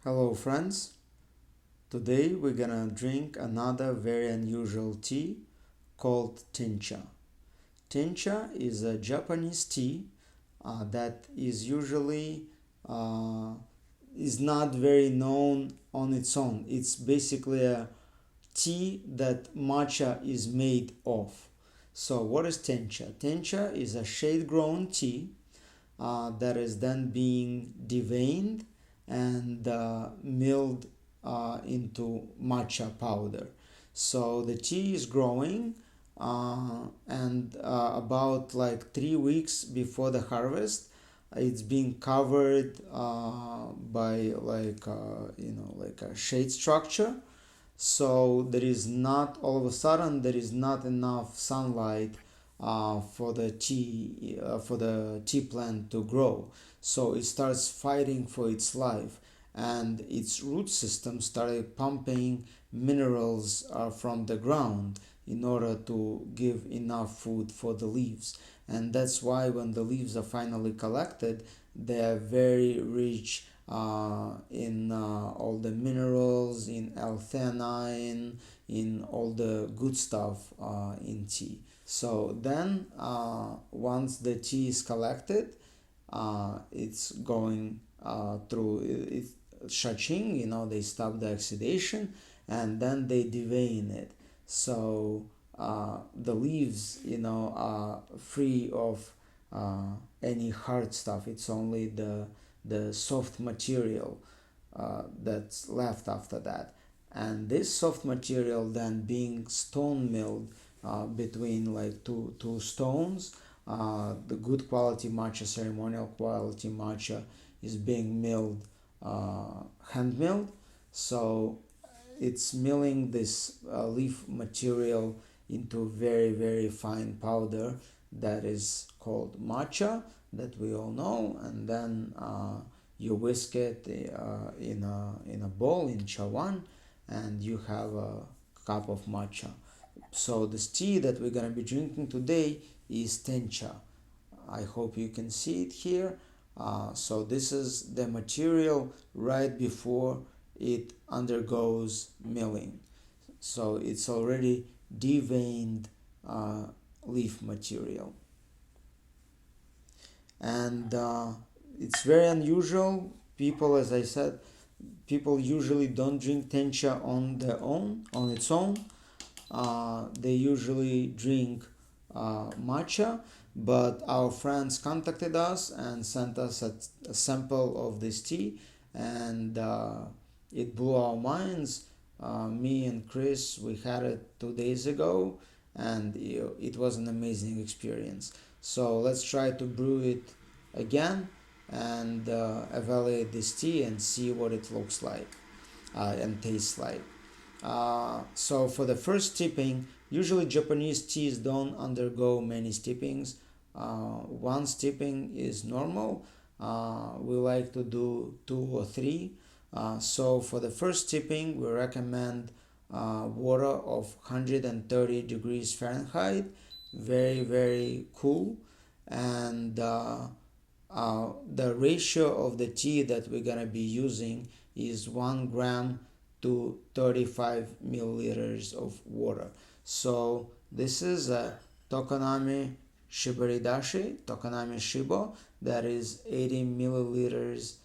Hello friends, today we're gonna drink another very unusual tea called Tencha. Tencha is a Japanese tea that is usually uh, is not very known on its own. It's basically a tea that matcha is made of. So what is Tencha? Tencha is a shade-grown tea that is then being deveined and milled into matcha powder. So the tea is growing, and about like 3 weeks before the harvest, it's being covered by like a shade structure. So there is not all of a sudden there is not enough sunlight for the tea plant to grow. So it starts fighting for its life, and its root system started pumping minerals from the ground in order to give enough food for the leaves. And that's why when the leaves are finally collected, they are very rich in all the minerals, in L-theanine, in all the good stuff in tea. So then, once the tea is collected, it's going through it's shaching. They stop the oxidation, and then they devein it. So the leaves, are free of any hard stuff. It's only the soft material that's left after that. And this soft material then being stone milled between like two stones. The good quality matcha, ceremonial quality matcha, is being milled, hand milled. So it's milling this leaf material into very very fine powder that is called matcha, that we all know. And then you whisk it in a bowl, in chawan, and you have a cup of matcha. So this tea that we're gonna be drinking today is Tencha. I hope you can see it here. So this is the material right before it undergoes milling. So it's already deveined leaf material. And it's very unusual. People, as I said, people usually don't drink Tencha on its own. They usually drink matcha, but our friends contacted us and sent us a sample of this tea, and it blew our minds. Me and Chris, we had it 2 days ago, and it was an amazing experience. So let's try to brew it again and evaluate this tea and see what it looks like and tastes like. So for the first steeping, usually Japanese teas don't undergo many steepings. One steeping is normal. We like to do 2 or 3. So for the first steeping, we recommend water of 130 degrees Fahrenheit, very very cool. And the ratio of the tea that we're gonna be using is 1 gram to 35 milliliters of water. So this is a Tokonami Shibaridashi, Tokonami Shibo, that is 80 milliliters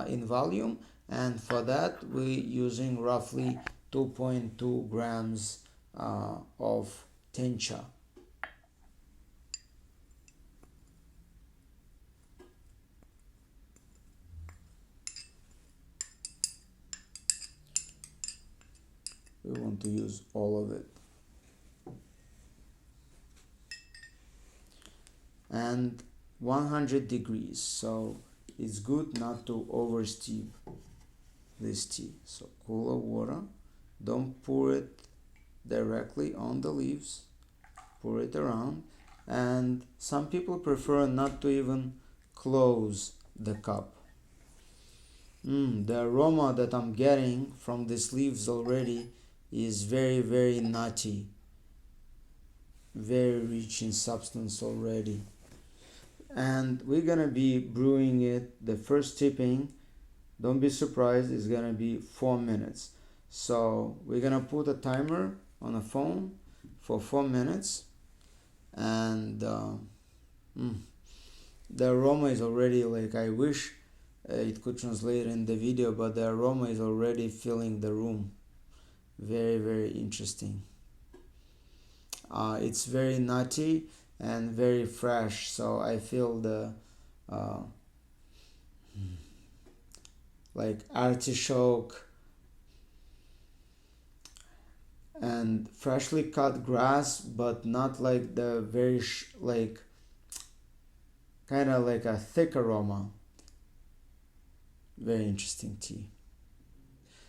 in volume, and for that we're using roughly 2.2 grams of Tencha. We want to use all of it. And 100 degrees, so it's good not to over steep this tea. So cooler water, don't pour it directly on the leaves, pour it around. And some people prefer not to even close the cup. The aroma that I'm getting from these leaves already is very very nutty, very rich in substance already. And we're gonna be brewing it, the first steeping, Don't be surprised, it's gonna be 4 minutes. So we're gonna put a timer on a phone for 4 minutes, and mm, the aroma is already like, I wish it could translate in the video, but the aroma is already filling the room. Very, very interesting. It's very nutty and very fresh, so I feel the uh, like artichoke and freshly cut grass, but not like the very like kind of like a thick aroma. Very interesting tea.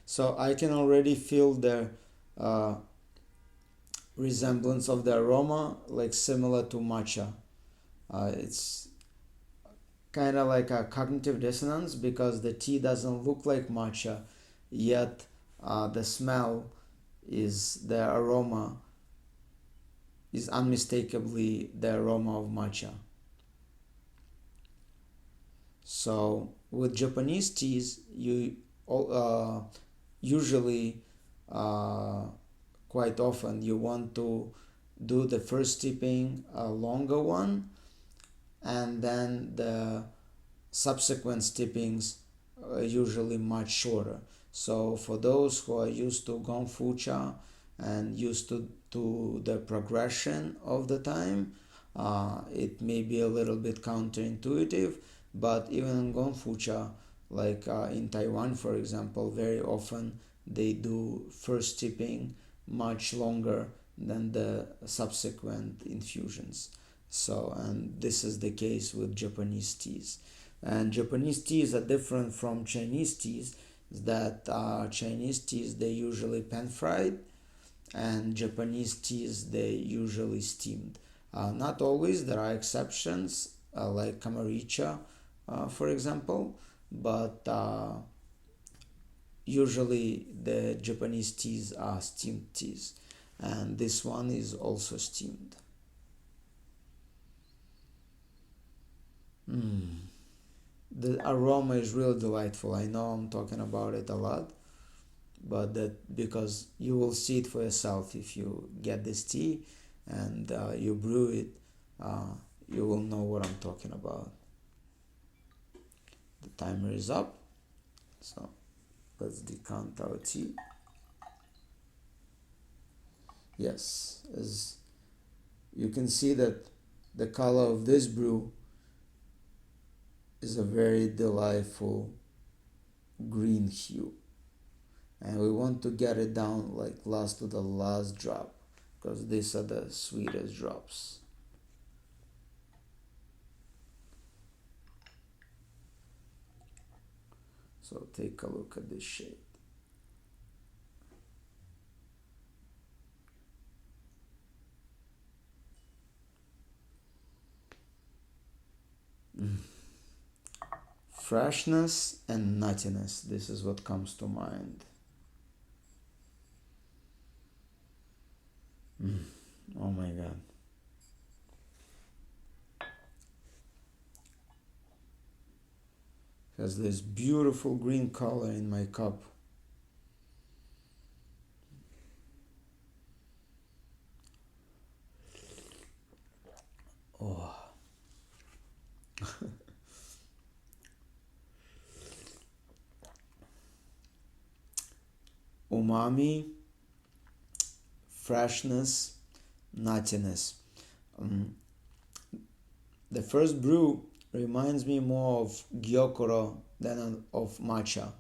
So I can already feel the uh, resemblance of the aroma, like similar to matcha. It's kind of like a cognitive dissonance because the tea doesn't look like matcha, yet the smell is the aroma is unmistakably the aroma of matcha. So with Japanese teas, you usually uh, quite often you want to do the first steeping a longer one, and then the subsequent steepings usually much shorter. So for those who are used to gonfucha and used to the progression of the time, it may be a little bit counterintuitive, but even in gonfucha, like in Taiwan for example, very often they do first steeping much longer than the subsequent infusions. So, and this is the case with Japanese teas. And Japanese teas are different from Chinese teas, that Chinese teas they usually pan fried, and Japanese teas they usually steamed. Not always, there are exceptions like kamaricha, for example, but usually the Japanese teas are steamed teas, and this one is also steamed. The aroma is really delightful. I know I'm talking about it a lot, but that because you will see it for yourself if you get this tea and you brew it, uh, you will know what I'm talking about. The timer is up, so let's decant our tea. Yes, as you can see that the color of this brew is a very delightful green hue, and we want to get it down like last to the last drop because these are the sweetest drops. So take a look at this shade. Freshness and nuttiness, this is what comes to mind. Oh my god. Has this beautiful green color in my cup. Oh. Umami, freshness, nuttiness. The first brew reminds me more of gyokuro than of matcha.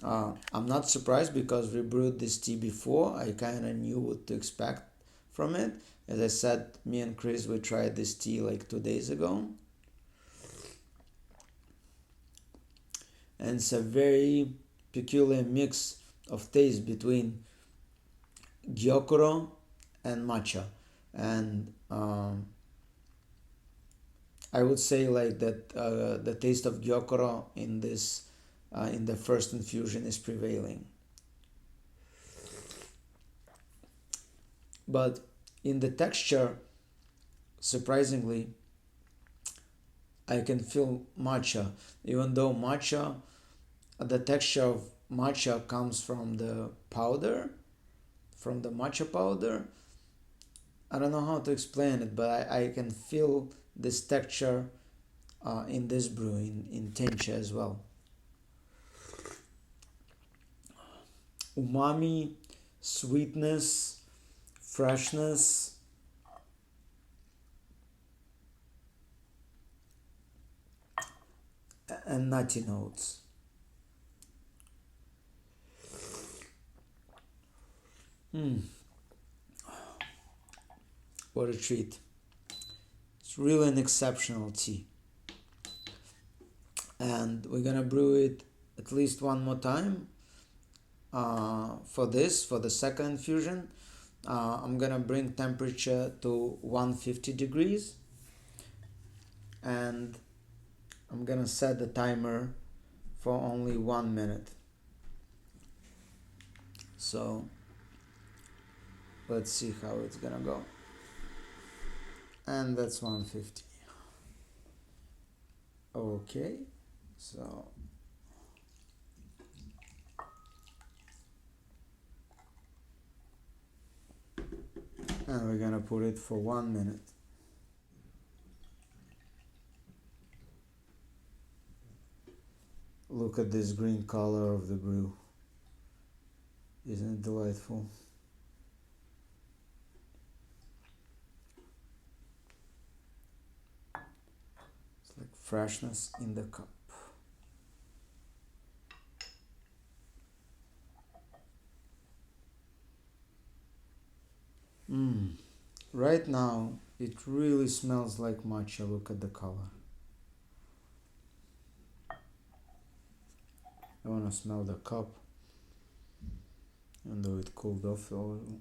I'm not surprised because we brewed this tea before. I kind of knew what to expect from it. As I said, me and Chris, we tried this tea like 2 days ago. And it's a very peculiar mix of taste between gyokuro and matcha. And I would say like that the taste of gyokuro in this in the first infusion is prevailing. But in the texture, surprisingly, I can feel matcha, even though matcha the texture of matcha comes from the powder, from the matcha powder. I don't know how to explain it, but I can feel this texture in this brew, in Tencha as well. Umami, sweetness, freshness, and nutty notes. What a treat. It's really an exceptional tea. And we're gonna brew it at least one more time for the second infusion. I'm gonna bring temperature to 150 degrees, and I'm gonna set the timer for only 1 minute. So let's see how it's gonna go. And that's 150. Okay, so and we're gonna put it for 1 minute. Look at this green color of the brew. Isn't it delightful? It's like freshness in the cup. Right now, it really smells like matcha. Look at the color. I want to smell the cup, even though it cooled off a little.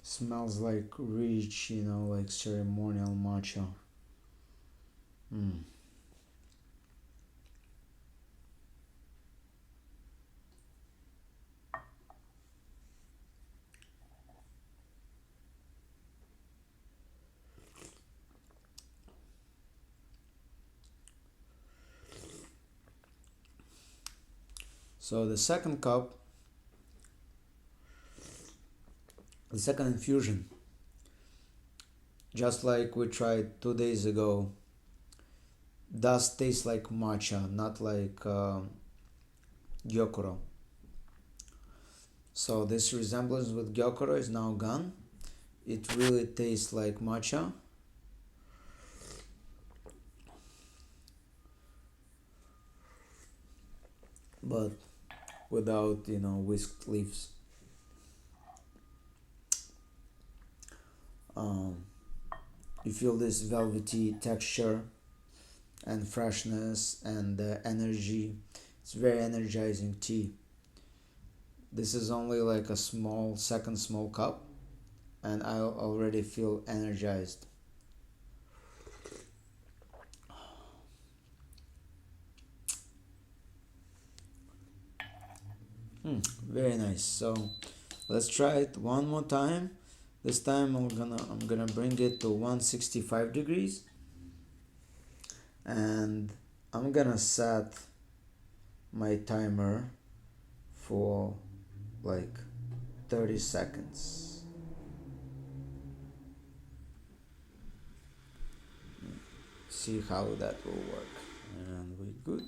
Smells like rich, like ceremonial matcha. So the second cup, the second infusion, just like we tried 2 days ago, does taste like matcha, not like gyokuro. So this resemblance with gyokuro is now gone. It really tastes like matcha. But without, whisked leaves. You feel this velvety texture and freshness and energy. It's very energizing tea. This is only like a second small cup, and I already feel energized. Very nice. So let's try it one more time. This time I'm gonna bring it to 165 degrees, and I'm gonna set my timer for like 30 seconds. See how that will work. And we're good.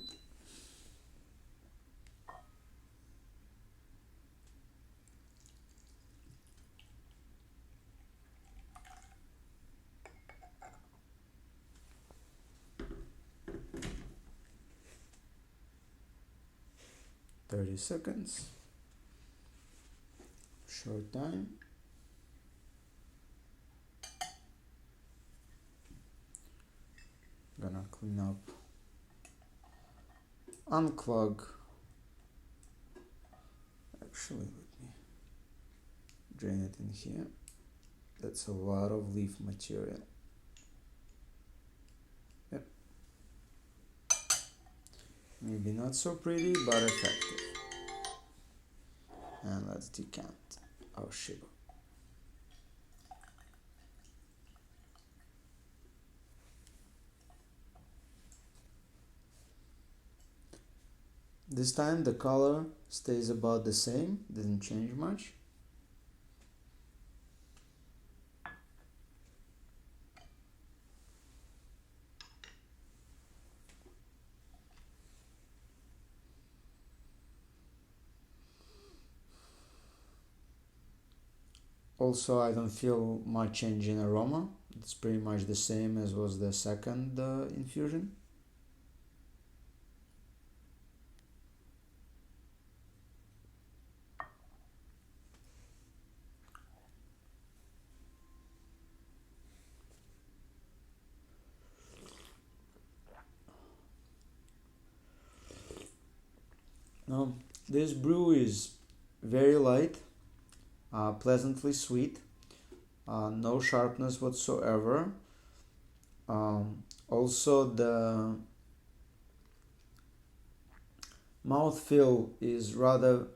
$30. Short time. Gonna clean up, unclog. Actually, let me drain it in here. That's a lot of leaf material. Yep. Maybe not so pretty, but effective. And let's decant our sugar. This time the color stays about the same, didn't change much. Also, I don't feel much change in aroma. It's pretty much the same as was the second infusion. Now, this brew is very light, pleasantly sweet, no sharpness whatsoever. Also, the mouthfeel is rather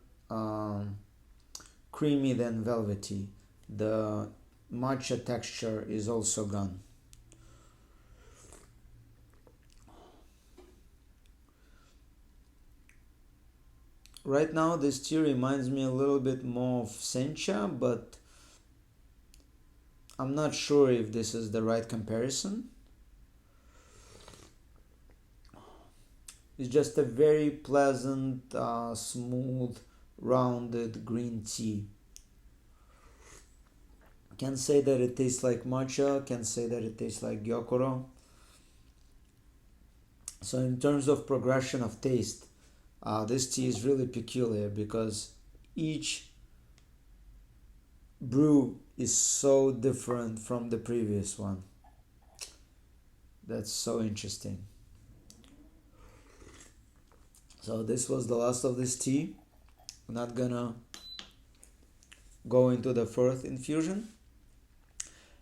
creamy than velvety. The matcha texture is also gone. Right now, this tea reminds me a little bit more of Sencha, but I'm not sure if this is the right comparison. It's just a very pleasant, smooth, rounded green tea. Can say that it tastes like matcha, can say that it tastes like gyokuro. So in terms of progression of taste, this tea is really peculiar because each brew is so different from the previous one. That's so interesting. So this was the last of this tea. I'm not gonna go into the fourth infusion.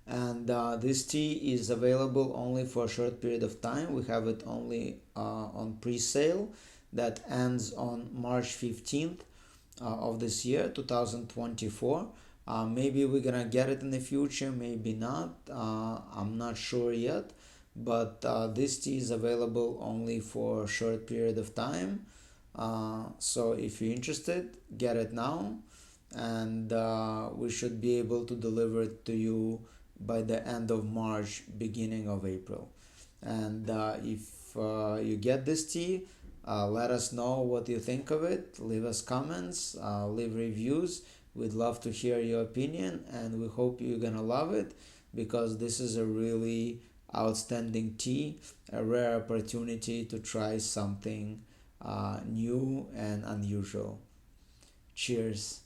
And this tea is available only for a short period of time. We have it only on pre-sale that ends on March 15th of this year, 2024. Maybe we're gonna get it in the future, maybe not. I'm not sure yet, but this tea is available only for a short period of time. So if you're interested, get it now, and we should be able to deliver it to you by the end of March, beginning of April. And if you get this tea, let us know what you think of it. Leave us comments, leave reviews. We'd love to hear your opinion, and we hope you're gonna love it because this is a really outstanding tea, a rare opportunity to try something new and unusual. Cheers.